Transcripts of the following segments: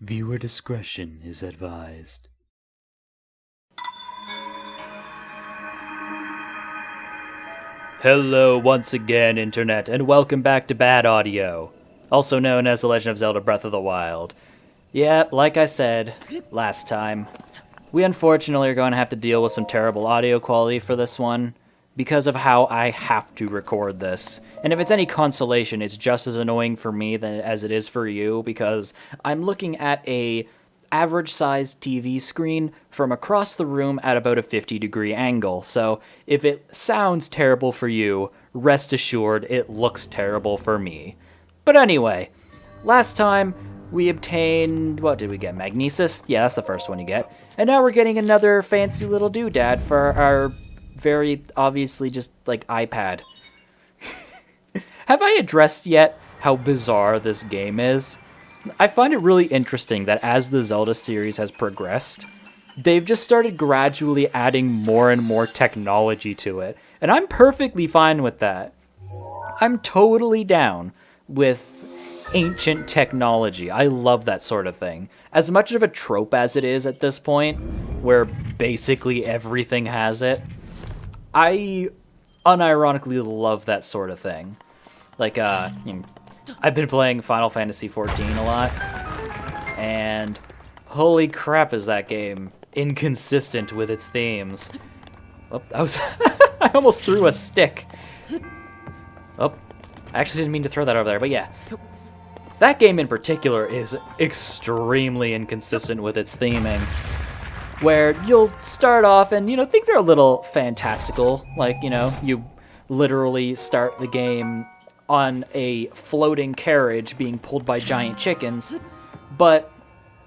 Viewer discretion is advised. Hello once again, Internet, and welcome back to Bad Audio, also known as The Legend of Zelda Breath of the Wild. Yeah, like I said last time, we unfortunately are going to have to deal with some terrible audio quality for this one, because of how I have to record this. And if it's any consolation, it's just as annoying for me as it is for you, because I'm looking at a average-sized TV screen from across the room at about a 50-degree angle. So if it sounds terrible for you, rest assured it looks terrible for me. But anyway, last time we obtained, what did we get, Magnesis? Yeah, that's the first one you get. And now we're getting another fancy little doodad for our very obviously just like iPad. Have I addressed yet how bizarre this game is? I find it really interesting that as the Zelda series has progressed, they've just started gradually adding more and more technology to it. And I'm perfectly fine with that. I'm totally down with ancient technology. I love that sort of thing. As much of a trope as it is at this point, where basically everything has it, I unironically love that sort of thing. Like, I've been playing Final Fantasy XIV a lot, and holy crap is that game inconsistent with its themes. Oh, I almost threw a stick. Oh, I actually didn't mean to throw that over there, but yeah. That game in particular is extremely inconsistent with its theming, where you'll start off and, things are a little fantastical. Like, you literally start the game on a floating carriage being pulled by giant chickens. But,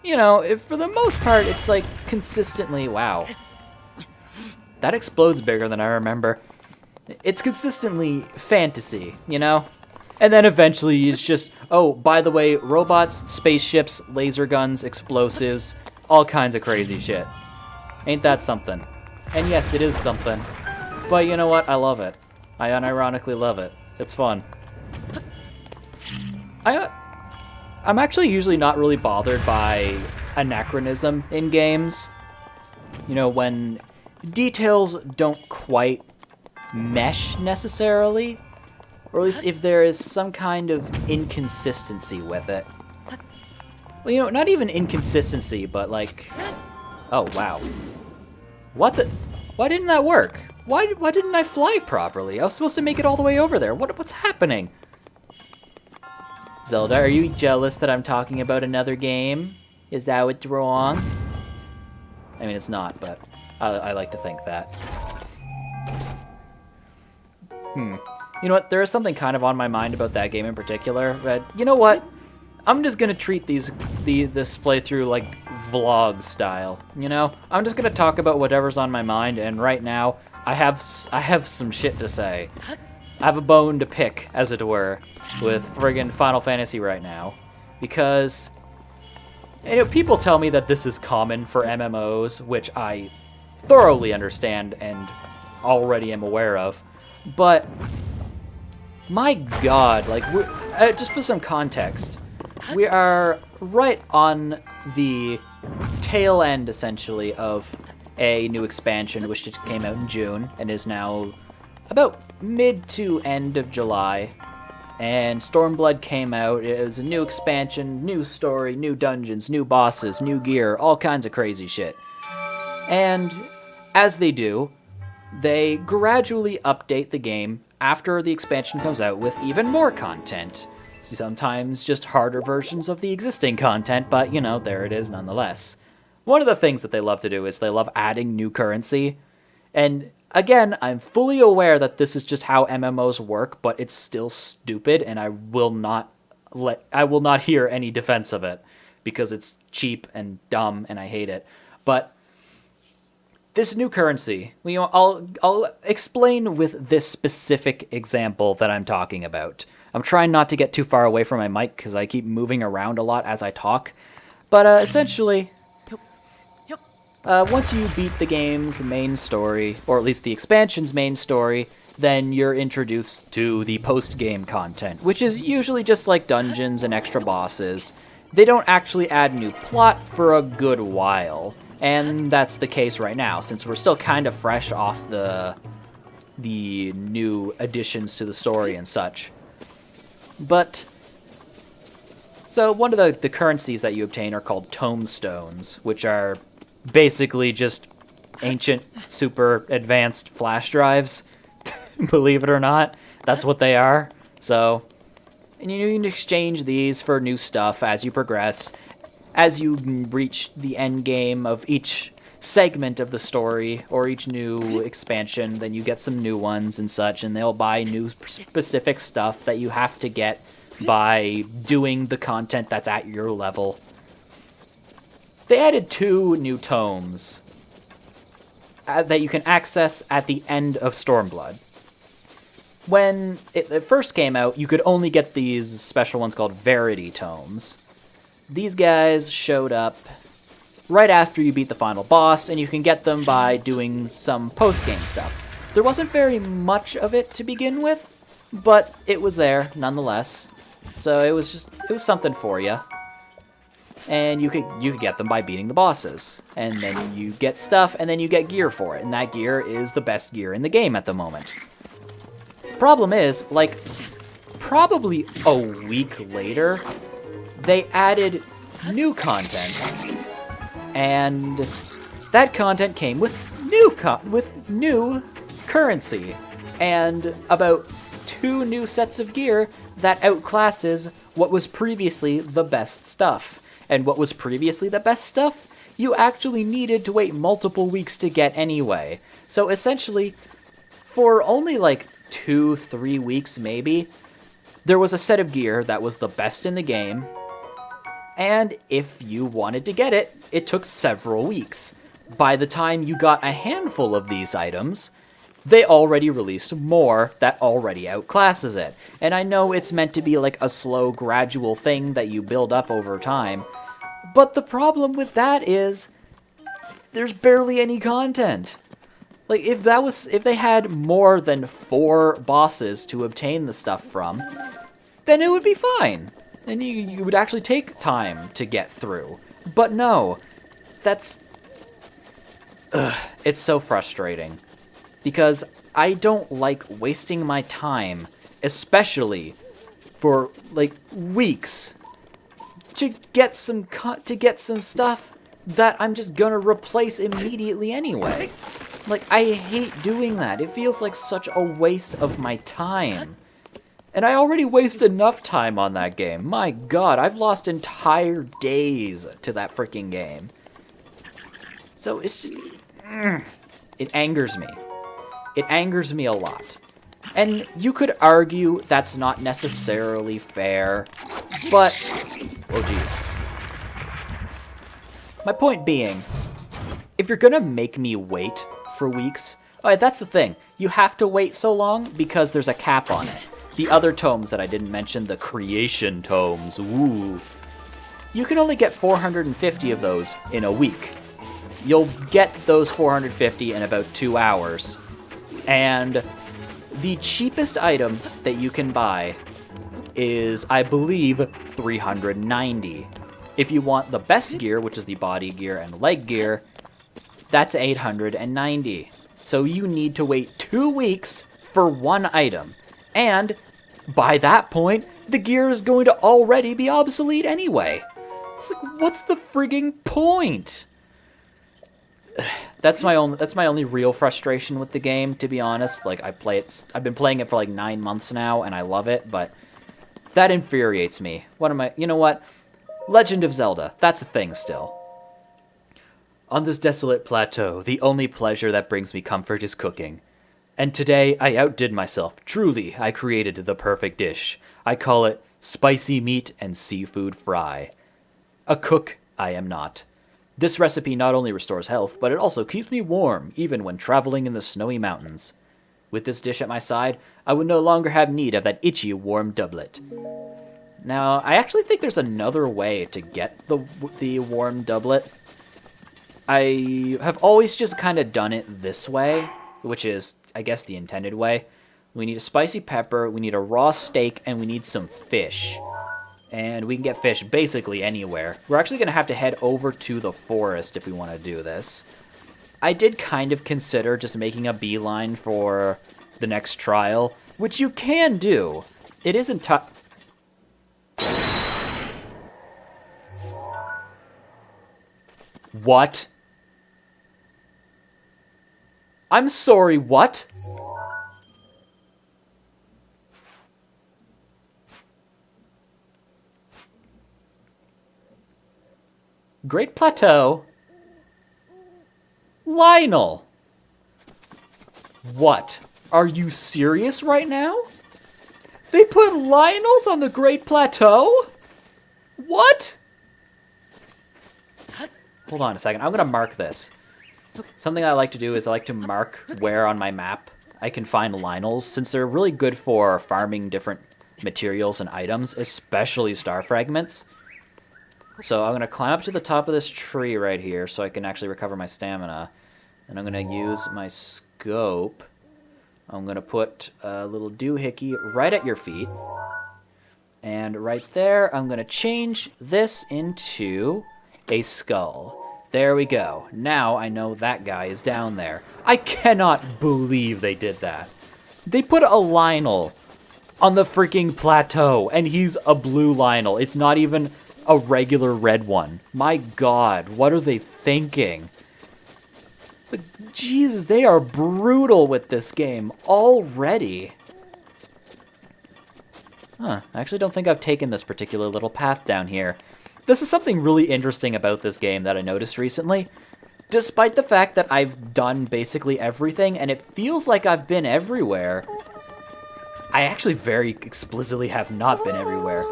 if for the most part, it's like consistently, wow. That explodes bigger than I remember. It's consistently fantasy, And then eventually it's just, oh, by the way, robots, spaceships, laser guns, explosives, all kinds of crazy shit. Ain't that something? And yes, it is something. But you know what? I love it. I unironically love it. It's fun. I'm actually usually not really bothered by anachronism in games. When details don't quite mesh necessarily, or at least if there is some kind of inconsistency with it. Well, not even inconsistency, but like, oh wow. What the? Why didn't that work? Why didn't I fly properly? I was supposed to make it all the way over there. What's happening? Zelda, are you jealous that I'm talking about another game? Is that what's wrong? I mean, it's not, but I like to think that. You know what? There is something kind of on my mind about that game in particular, but you know what? I'm just gonna treat this playthrough like vlog style. I'm just gonna talk about whatever's on my mind, and right now I have some shit to say. I have a bone to pick, as it were, with friggin' Final Fantasy right now, because people tell me that this is common for MMOs, which I thoroughly understand and already am aware of, but my God, like, just for some context. We are right on the tail end, essentially, of a new expansion, which just came out in June and is now about mid to end of July. And Stormblood came out. It was a new expansion, new story, new dungeons, new bosses, new gear, all kinds of crazy shit. And as they do, they gradually update the game after the expansion comes out with even more content. Sometimes just harder versions of the existing content, but, there it is nonetheless. One of the things that they love to do is they love adding new currency. And again, I'm fully aware that this is just how MMOs work, but it's still stupid, and I will not hear any defense of it, because it's cheap and dumb, and I hate it. But this new currency, I'll explain with this specific example that I'm talking about. I'm trying not to get too far away from my mic because I keep moving around a lot as I talk. But essentially, once you beat the game's main story, or at least the expansion's main story, then you're introduced to the post-game content, which is usually just like dungeons and extra bosses. they don't actually add new plot for a good while. And that's the case right now, since we're still kind of fresh off the new additions to the story and such. But, so one of the currencies that you obtain are called tomestones, which are basically just ancient, super advanced flash drives. Believe it or not, that's what they are. So, and you can exchange these for new stuff as you progress. As you reach the end game of each segment of the story or each new expansion, then you get some new ones and such, and they'll buy new specific stuff that you have to get by doing the content that's at your level. They added 2 new tomes that you can access at the end of Stormblood. When it first came out, you could only get these special ones called Verity tomes. These guys showed up right after you beat the final boss, and you can get them by doing some post-game stuff. There wasn't very much of it to begin with, but it was there nonetheless. So it was something for you. And you could get them by beating the bosses. And then you get stuff, and then you get gear for it. And that gear is the best gear in the game at the moment. Problem is, like, probably a week later, they added new content, and that content came with new currency, and about 2 new sets of gear that outclasses what was previously the best stuff. And what was previously the best stuff, you actually needed to wait multiple weeks to get anyway. So essentially, for only like 2-3 weeks maybe, there was a set of gear that was the best in the game, and if you wanted to get it, it took several weeks. By the time you got a handful of these items, they already released more that already outclasses it. And I know it's meant to be like a slow, gradual thing that you build up over time, but the problem with that is there's barely any content. Like, if they had more than 4 bosses to obtain the stuff from, then it would be fine. And you would actually take time to get through. But no, it's so frustrating. Because I don't like wasting my time, especially for, like, weeks, to get some stuff that I'm just gonna replace immediately anyway. Like, I hate doing that. It feels like such a waste of my time. And I already waste enough time on that game. My god, I've lost entire days to that freaking game. So it's just... it angers me. It angers me a lot. And you could argue that's not necessarily fair, but... oh, jeez. My point being, if you're gonna make me wait for weeks... oh, that's the thing. You have to wait so long because there's a cap on it. The other tomes that I didn't mention, the creation tomes, ooh. You can only get 450 of those in a week. You'll get those 450 in about 2 hours. And the cheapest item that you can buy is, I believe, 390. If you want the best gear, which is the body gear and leg gear, that's 890. So you need to wait 2 weeks for one item. And by that point, the gear is going to already be obsolete anyway. It's like, what's the frigging point? That's my only real frustration with the game, to be honest. Like, I've been playing it for like 9 months now, and I love it, but that infuriates me. You know what? Legend of Zelda, that's a thing still. On this desolate plateau, the only pleasure that brings me comfort is cooking. And today, I outdid myself. Truly, I created the perfect dish. I call it spicy meat and seafood fry. A cook, I am not. This recipe not only restores health, but it also keeps me warm, even when traveling in the snowy mountains. With this dish at my side, I would no longer have need of that itchy warm doublet. Now, I actually think there's another way to get the warm doublet. I have always just kind of done it this way, which is, I guess, the intended way. We need a spicy pepper, we need a raw steak, and we need some fish. And we can get fish basically anywhere. We're actually going to have to head over to the forest if we want to do this. I did kind of consider just making a beeline for the next trial, which you can do. It isn't tough. What? I'm sorry, what? Great Plateau? Lionel! What? Are you serious right now? They put Lionels on the Great Plateau? What? Hold on a second. I'm going to mark this. Something I like to do is I like to mark where on my map I can find Lionels, since they're really good for farming different materials and items, especially star fragments. So I'm going to climb up to the top of this tree right here so I can actually recover my stamina. And I'm going to use my scope. I'm going to put a little doohickey right at your feet. And right there, I'm going to change this into a skull. There we go. Now I know that guy is down there. I cannot believe they did that. They put a Lionel on the freaking plateau, and he's a blue Lionel. It's not even a regular red one. My God, what are they thinking? But Jesus, they are brutal with this game already. Huh, I actually don't think I've taken this particular little path down here. This is something really interesting about this game that I noticed recently. Despite the fact that I've done basically everything, and it feels like I've been everywhere, I actually very explicitly have not been everywhere.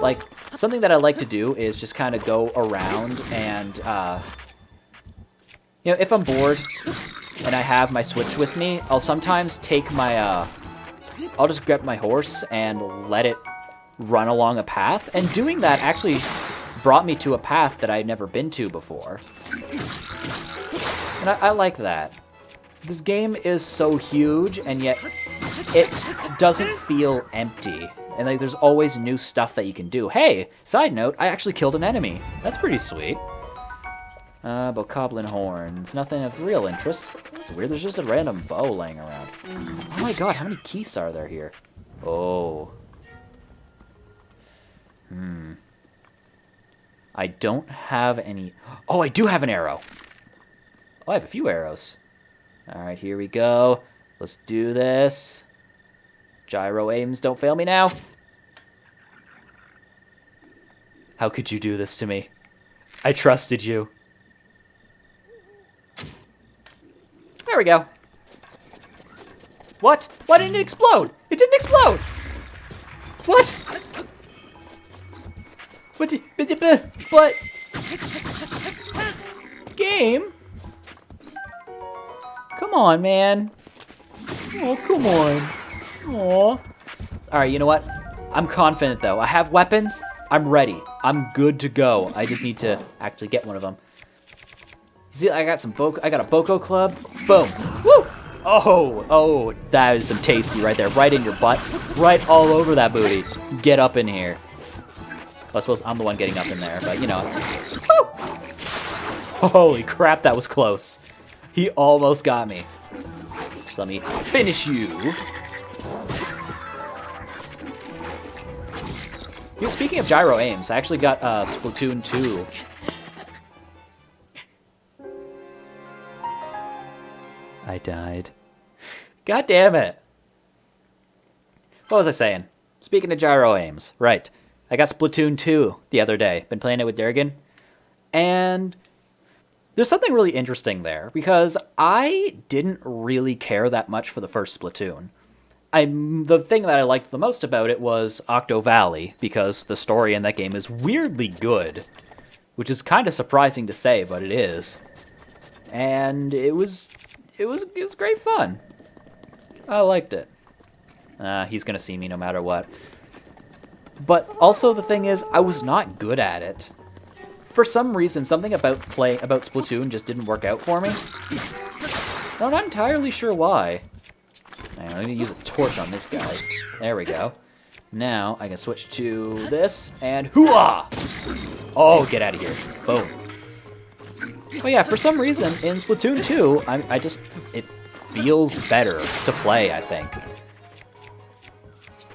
Like, something that I like to do is just kind of go around and, you know, if I'm bored and I have my Switch with me, I'll sometimes take my, I'll just grab my horse and let it run along a path. And doing that actually brought me to a path that I'd never been to before. And I like that. This game is so huge, and yet it doesn't feel empty. And like, there's always new stuff that you can do. Hey, side note, I actually killed an enemy. That's pretty sweet. Bokoblin horns. Nothing of real interest. It's weird, there's just a random bow laying around. Oh my God, how many keys are there here? Oh. I don't have any... Oh, I do have an arrow. Oh, I have a few arrows. Alright, here we go. Let's do this. Gyro aims, don't fail me now. How could you do this to me? I trusted you. There we go. What? Why didn't it explode? It didn't explode! What? What? Game? Come on, man. Oh, come on. Aw. Alright, you know what? I'm confident, though. I have weapons. I'm ready. I'm good to go. I just need to actually get one of them. See, I got I got a Boko club. Boom. Woo! Oh, that is some tasty right there. Right in your butt. Right all over that booty. Get up in here. Well, I suppose I'm the one getting up in there, but you know. Woo! Holy crap, that was close. He almost got me. Just let me finish you. Speaking of gyro aims, I actually got Splatoon 2. I died. God damn it. What was I saying? Speaking of gyro aims, right. I got Splatoon 2 the other day. Been playing it with Durgan. And there's something really interesting there, because I didn't really care that much for the first Splatoon. The thing that I liked the most about it was Octo Valley, because the story in that game is weirdly good, which is kind of surprising to say, but it is. And it was great fun. I liked it. He's gonna see me no matter what. But also the thing is, I was not good at it. For some reason, something about Splatoon just didn't work out for me. I'm not entirely sure why. I'm gonna use a torch on this guy. There we go. Now I can switch to this, and hoo-ah! Oh, get out of here. Boom. But yeah, for some reason, in Splatoon 2, it feels better to play, I think.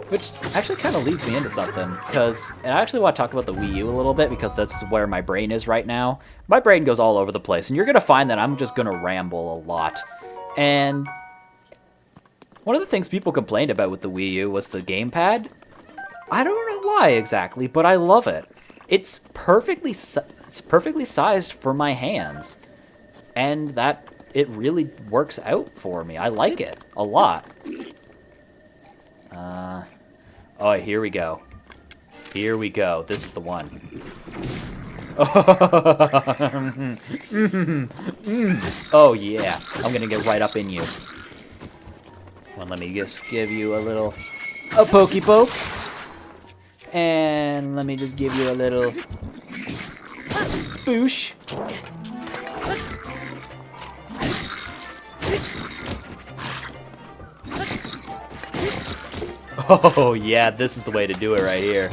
Which actually kind of leads me into something, because I actually want to talk about the Wii U a little bit, because that's where my brain is right now. My brain goes all over the place, and you're going to find that I'm just going to ramble a lot. And one of the things people complained about with the Wii U was the gamepad. I don't know why exactly, but I love it. It's perfectly sized for my hands, and that it really works out for me. I like it a lot. Oh, here we go. Here we go. This is the one. Oh yeah, I'm gonna get right up in you. Well, let me just give you a pokey poke. And let me just give you a little spoosh. Oh yeah, this is the way to do it right here.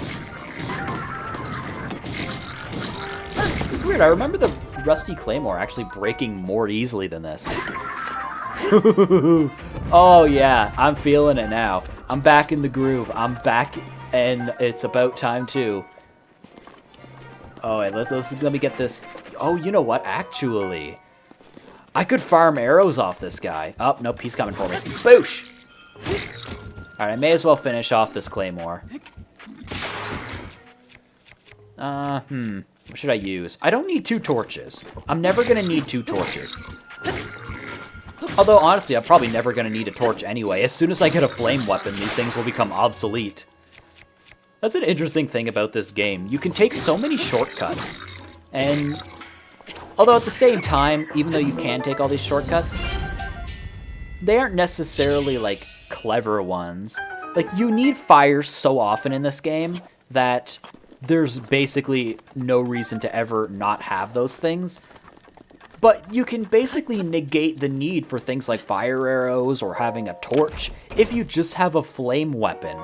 It's weird, I remember the Rusty Claymore actually breaking more easily than this. Oh yeah, I'm feeling it now. I'm back in the groove. I'm back, and it's about time too. Oh, wait, let me get this. Oh, you know what? Actually, I could farm arrows off this guy. Oh, nope, he's coming for me. Boosh! Alright, I may as well finish off this Claymore. What should I use? I don't need 2 torches. I'm never gonna need 2 torches. Although, honestly, I'm probably never gonna need a torch anyway. As soon as I get a flame weapon, these things will become obsolete. That's an interesting thing about this game. You can take so many shortcuts. And although at the same time, even though you can take all these shortcuts, they aren't necessarily, like, clever ones. Like, you need fire so often in this game that there's basically no reason to ever not have those things. But you can basically negate the need for things like fire arrows or having a torch if you just have a flame weapon.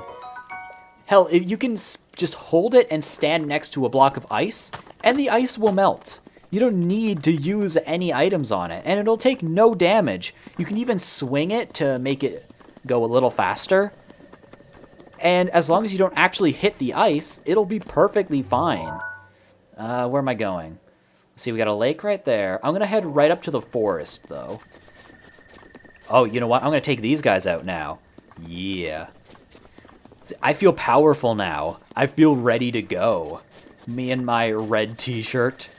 Hell, if you can just hold it and stand next to a block of ice, and the ice will melt. You don't need to use any items on it, and it'll take no damage. You can even swing it to make it go a little faster. And as long as you don't actually hit the ice, it'll be perfectly fine. Where am I going? See, we got a lake right there. I'm going to head right up to the forest, though. Oh, you know what? I'm going to take these guys out now. Yeah. See, I feel powerful now. I feel ready to go. Me and my red t-shirt.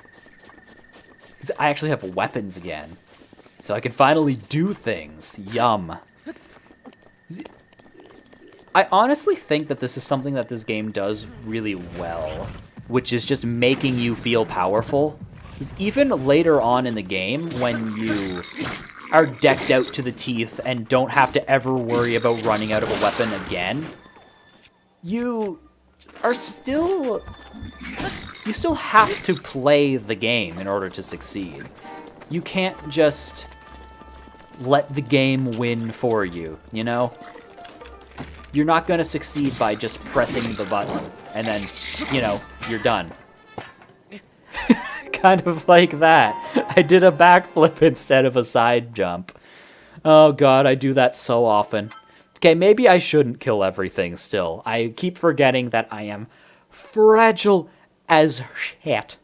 I actually have weapons again. So I can finally do things. Yum. See, I honestly think that this is something that this game does really well, which is just making you feel powerful. Even later on in the game, when you are decked out to the teeth and don't have to ever worry about running out of a weapon again, you still have to play the game in order to succeed. You can't just let the game win for you, you know? You're not going to succeed by just pressing the button and then, you know, you're done. Kind of like that. I did a backflip instead of a side jump. Oh god, I do that so often. Okay, maybe I shouldn't kill everything still. I keep forgetting that I am fragile as shit.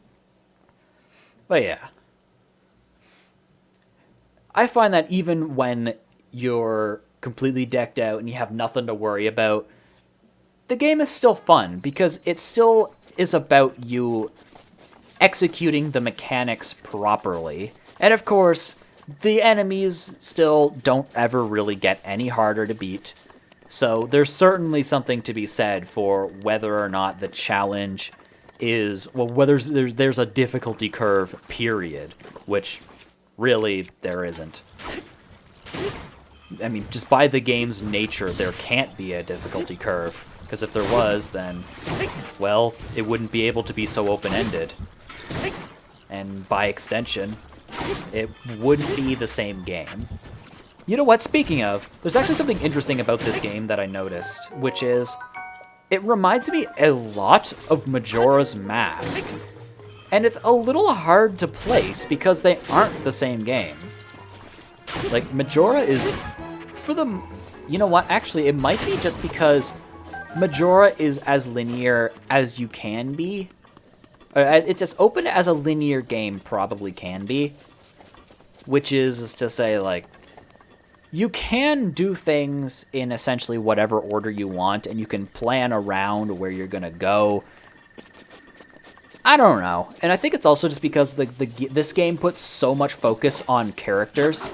But yeah. I find that even when you're completely decked out and you have nothing to worry about, the game is still fun because it still is about you executing the mechanics properly. And of course, the enemies still don't ever really get any harder to beat. So there's certainly something to be said for whether or not the challenge is, well, whether there's a difficulty curve, period, which really there isn't. I mean, just by the game's nature, there can't be a difficulty curve, because if there was, then, well, it wouldn't be able to be so open-ended. And by extension, it wouldn't be the same game. You know what, speaking of, there's actually something interesting about this game that I noticed, which is, it reminds me a lot of Majora's Mask. And it's a little hard to place because they aren't the same game. Like, Majora is, for the... You know what? Actually, it might be just because Majora is as linear as you can be. It's as open as a linear game probably can be. Which is to say, like, you can do things in essentially whatever order you want, and you can plan around where you're going to go. I don't know. And I think it's also just because this game puts so much focus on characters,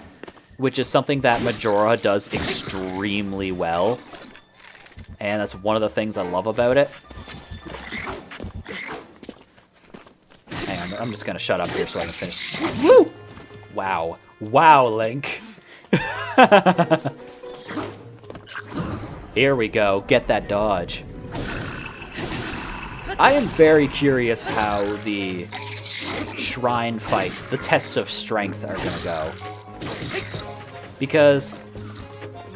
which is something that Majora does extremely well. And that's one of the things I love about it. Hang on, I'm just going to shut up here so I can finish. Woo! Wow. Wow, Link. Here we go. Get that dodge. I am very curious how the shrine fights, the tests of strength, are going to go. Because,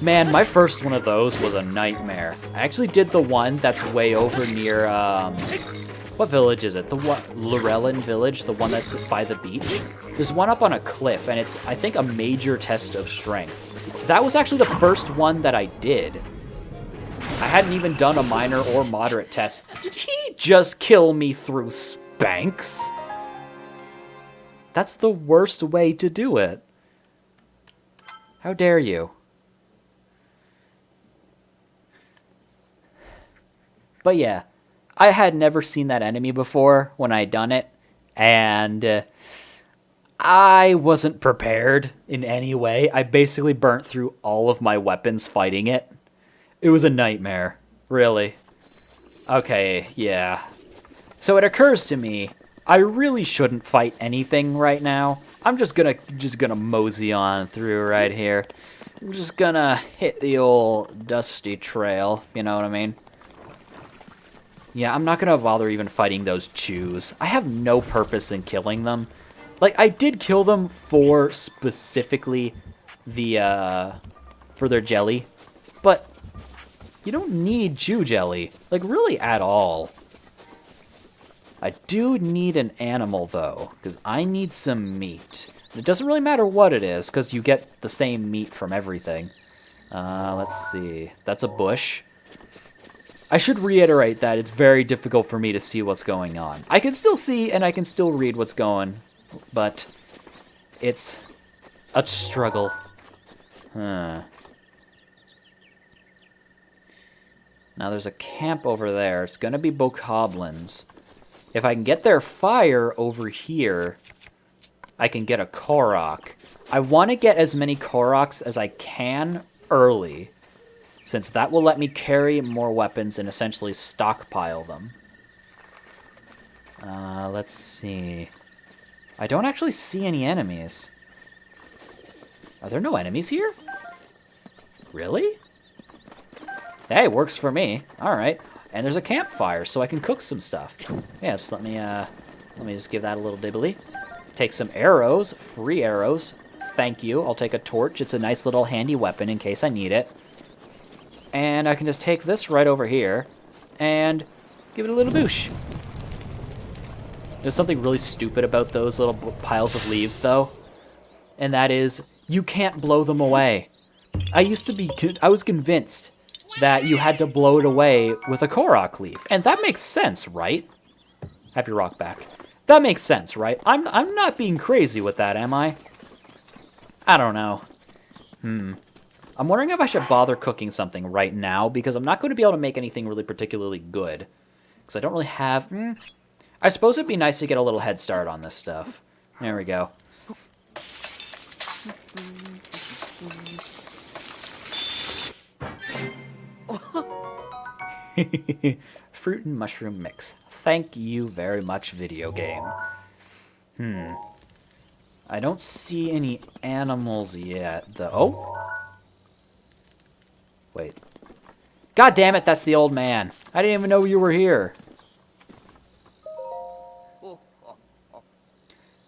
man, my first one of those was a nightmare. I actually did the one that's way over near, what village is it? The what? Lorelin village? The one that's by the beach? There's one up on a cliff, and it's, I think, a major test of strength. That was actually the first one that I did. I hadn't even done a minor or moderate test. Did he just kill me through Spanx? That's the worst way to do it. How dare you? But yeah, I had never seen that enemy before when I done it, and I wasn't prepared in any way. I basically burnt through all of my weapons fighting it. It was a nightmare, really. Okay, yeah. So it occurs to me, I really shouldn't fight anything right now. I'm just gonna mosey on through right here. I'm just gonna hit the old dusty trail, you know what I mean? Yeah, I'm not gonna bother even fighting those chews. I have no purpose in killing them. Like, I did kill them for specifically the, for their jelly, but you don't need Jew jelly, like, really at all. I do need an animal, though, because I need some meat. It doesn't really matter what it is, because you get the same meat from everything. Let's see. That's a bush. I should reiterate that it's very difficult for me to see what's going on. I can still see, and I can still read what's going, but it's a struggle. Huh. Now there's a camp over there. It's gonna be bokoblins. If I can get their fire over here, I can get a Korok. I want to get as many Koroks as I can early, since that will let me carry more weapons and essentially stockpile them. Let's see. I don't actually see any enemies. Are there no enemies here? Really? Hey, works for me. All right. And there's a campfire, so I can cook some stuff. Yeah, just let me just give that a little dibbly. Take some arrows, free arrows. Thank you. I'll take a torch. It's a nice little handy weapon in case I need it. And I can just take this right over here and give it a little boosh. There's something really stupid about those little piles of leaves, though. And that is, you can't blow them away. I was convinced that you had to blow it away with a Korok leaf. And that makes sense, right? Have your rock back. That makes sense, right? I'm not being crazy with that, am I? I don't know. I'm wondering if I should bother cooking something right now, because I'm not going to be able to make anything really particularly good. Because I don't really have... I suppose it'd be nice to get a little head start on this stuff. There we go. Fruit and mushroom mix. Thank you very much, video game. I don't see any animals yet, though. Oh! Wait. God damn it, that's the old man. I didn't even know you were here.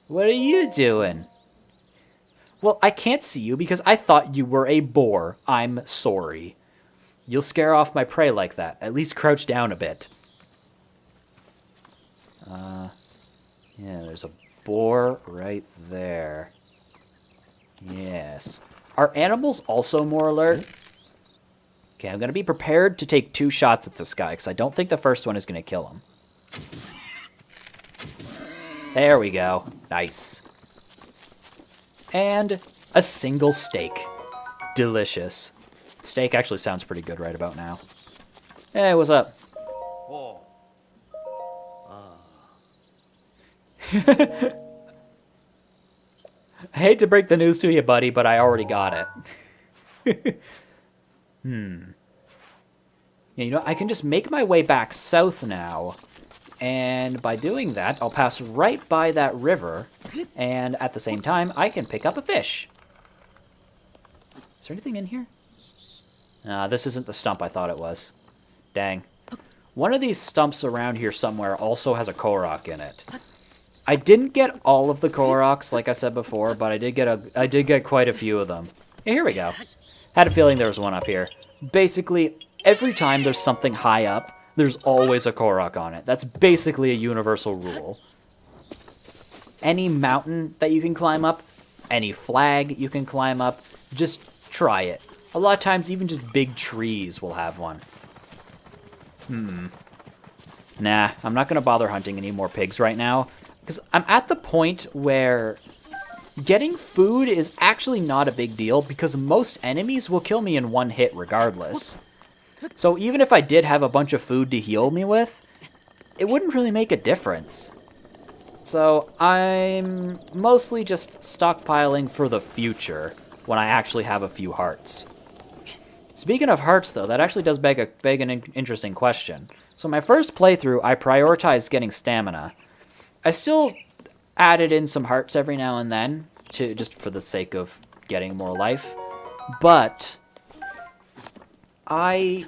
What are you doing? Well, I can't see you because I thought you were a boar. I'm sorry. You'll scare off my prey like that. At least crouch down a bit. Yeah, there's a boar right there. Yes. Are animals also more alert? Okay, I'm going to be prepared to take 2 shots at this guy, because I don't think the first one is going to kill him. There we go. Nice. And a single steak. Delicious. Steak actually sounds pretty good right about now. Hey, what's up? I hate to break the news to you, buddy, but I already got it. Yeah, you know, I can just make my way back south now. And by doing that, I'll pass right by that river. And at the same time, I can pick up a fish. Is there anything in here? This isn't the stump I thought it was. Dang. One of these stumps around here somewhere also has a Korok in it. I didn't get all of the Koroks, like I said before, but I did get quite a few of them. Yeah, here we go. Had a feeling there was one up here. Basically, every time there's something high up, there's always a Korok on it. That's basically a universal rule. Any mountain that you can climb up, any flag you can climb up, just try it. A lot of times, even just big trees will have one. Nah, I'm not going to bother hunting any more pigs right now, because I'm at the point where getting food is actually not a big deal, because most enemies will kill me in one hit regardless. So even if I did have a bunch of food to heal me with, it wouldn't really make a difference. So I'm mostly just stockpiling for the future when I actually have a few hearts. Speaking of hearts, though, that actually does beg an interesting question. So my first playthrough, I prioritized getting stamina. I still added in some hearts every now and then, just for the sake of getting more life. But like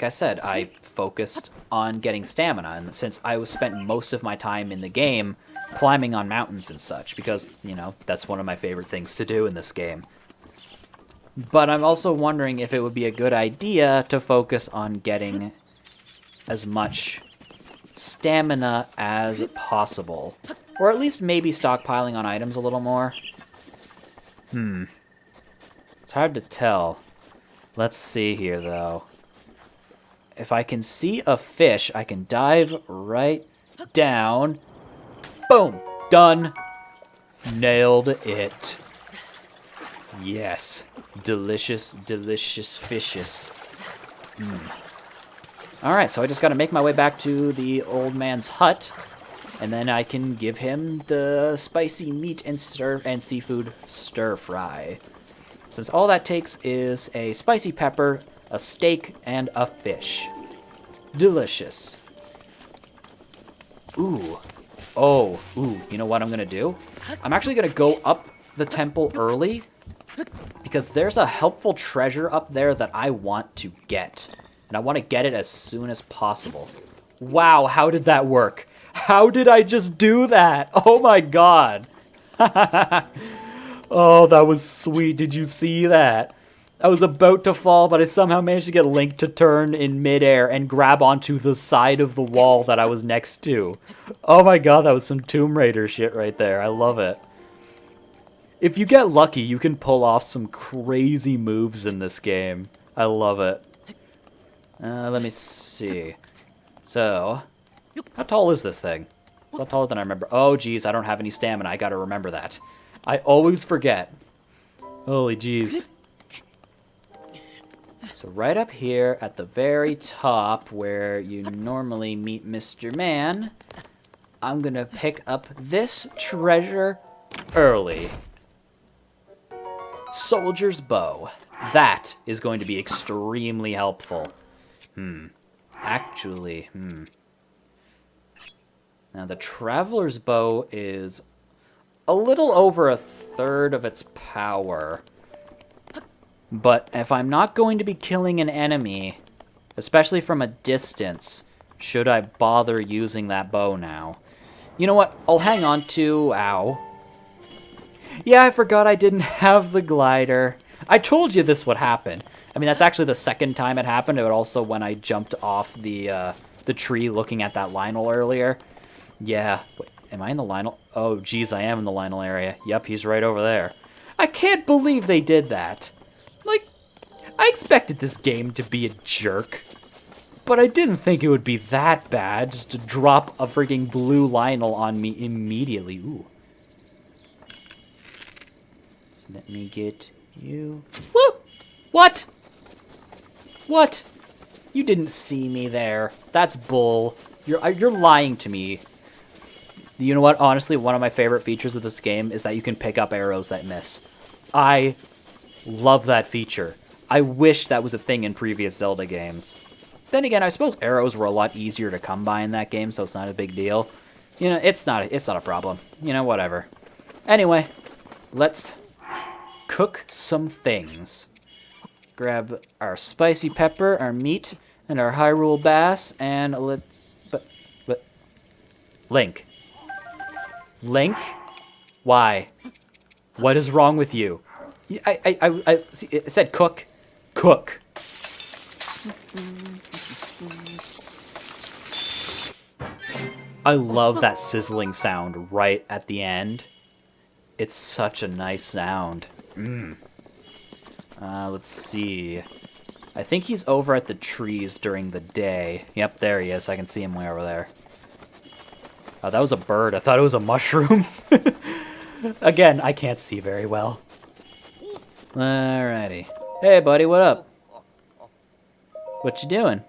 I said, I focused on getting stamina, and since I spent most of my time in the game climbing on mountains and such, because, you know, that's one of my favorite things to do in this game. But I'm also wondering if it would be a good idea to focus on getting as much stamina as possible. Or at least maybe stockpiling on items a little more. It's hard to tell. Let's see here, though. If I can see a fish, I can dive right down. Boom! Done! Nailed it. Yes. Delicious, delicious fishes. Alright, so I just gotta make my way back to the old man's hut, and then I can give him the spicy meat and seafood stir fry. Since all that takes is a spicy pepper, a steak, and a fish. Delicious. Ooh. Oh, ooh, you know what I'm gonna do? I'm actually gonna go up the temple early, because there's a helpful treasure up there that I want to get. And I want to get it as soon as possible. Wow, how did that work? How did I just do that? Oh my god. Oh, that was sweet. Did you see that? I was about to fall, but I somehow managed to get Link to turn in midair and grab onto the side of the wall that I was next to. Oh my god, that was some Tomb Raider shit right there. I love it. If you get lucky, you can pull off some crazy moves in this game. I love it. Let me see. So, how tall is this thing? It's not taller than I remember. Oh, geez, I don't have any stamina. I gotta remember that. I always forget. Holy jeez. So right up here at the very top where you normally meet Mr. Man, I'm gonna pick up this treasure early. Soldier's bow. That is going to be extremely helpful. Actually, Now the Traveler's bow is a little over a third of its power. But if I'm not going to be killing an enemy, especially from a distance, should I bother using that bow now? You know what? I'll hang on to... Ow. Yeah, I forgot I didn't have the glider. I told you this would happen. I mean, that's actually the second time it happened. But also when I jumped off the tree looking at that Lionel earlier. Yeah. Wait, am I in the Lionel? Oh, geez, I am in the Lionel area. Yep, he's right over there. I can't believe they did that. Like, I expected this game to be a jerk. But I didn't think it would be that bad just to drop a freaking blue Lionel on me immediately. Ooh. So let me get you. Woo! What? What? You didn't see me there. That's bull. You're lying to me. You know what? Honestly, one of my favorite features of this game is that you can pick up arrows that miss. I love that feature. I wish that was a thing in previous Zelda games. Then again, I suppose arrows were a lot easier to come by in that game, so it's not a big deal. You know, it's not a problem. You know, whatever. Anyway, let's cook some things. Grab our spicy pepper, our meat, and our Hyrule bass, and let's... But... Link. Link? Why? What is wrong with you? I see, it said cook. Cook. I love that sizzling sound right at the end. It's such a nice sound. Let's see. I think he's over at the trees during the day. Yep, there he is. I can see him way over there. Oh, that was a bird. I thought it was a mushroom. Again, I can't see very well. Alrighty. Hey, buddy, what up? What you doing?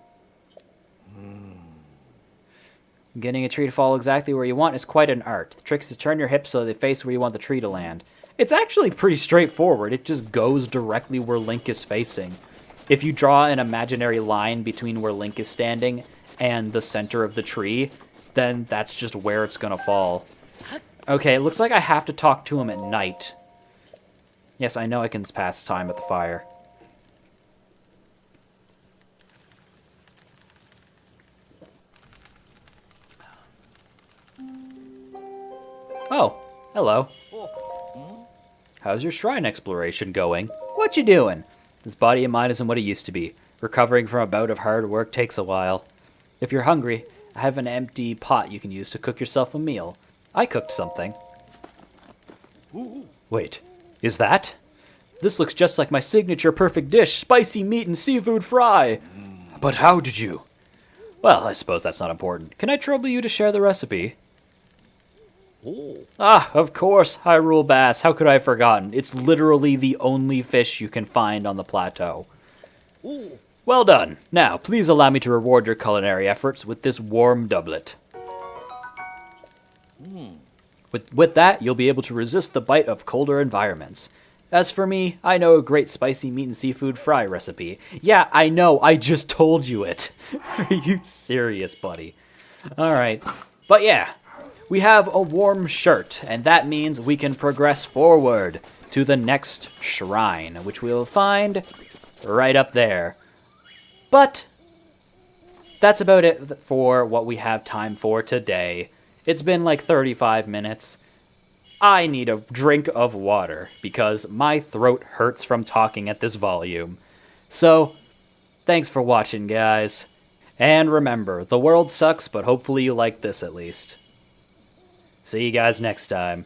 Getting a tree to fall exactly where you want is quite an art. The trick is to turn your hips so they face where you want the tree to land. It's actually pretty straightforward. It just goes directly where Link is facing. If you draw an imaginary line between where Link is standing and the center of the tree, then that's just where it's gonna fall. Okay, it looks like I have to talk to him at night. Yes, I know I can pass time at the fire. Oh, hello. How's your shrine exploration going? What you doing? This body of mine isn't what it used to be. Recovering from a bout of hard work takes a while. If you're hungry, I have an empty pot you can use to cook yourself a meal. I cooked something. Wait, is that? This looks just like my signature perfect dish, spicy meat and seafood fry. But how did you? Well, I suppose that's not important. Can I trouble you to share the recipe? Ah, of course, Hyrule bass. How could I have forgotten? It's literally the only fish you can find on the plateau. Well done. Now, please allow me to reward your culinary efforts with this warm doublet. With that, you'll be able to resist the bite of colder environments. As for me, I know a great spicy meat and seafood fry recipe. Yeah, I know, I just told you it. Are you serious, buddy? Alright, but yeah. We have a warm shirt, and that means we can progress forward to the next shrine, which we'll find right up there. But that's about it for what we have time for today. It's been like 35 minutes. I need a drink of water because my throat hurts from talking at this volume. So, thanks for watching, guys. And remember, the world sucks, but hopefully you like this at least. See you guys next time.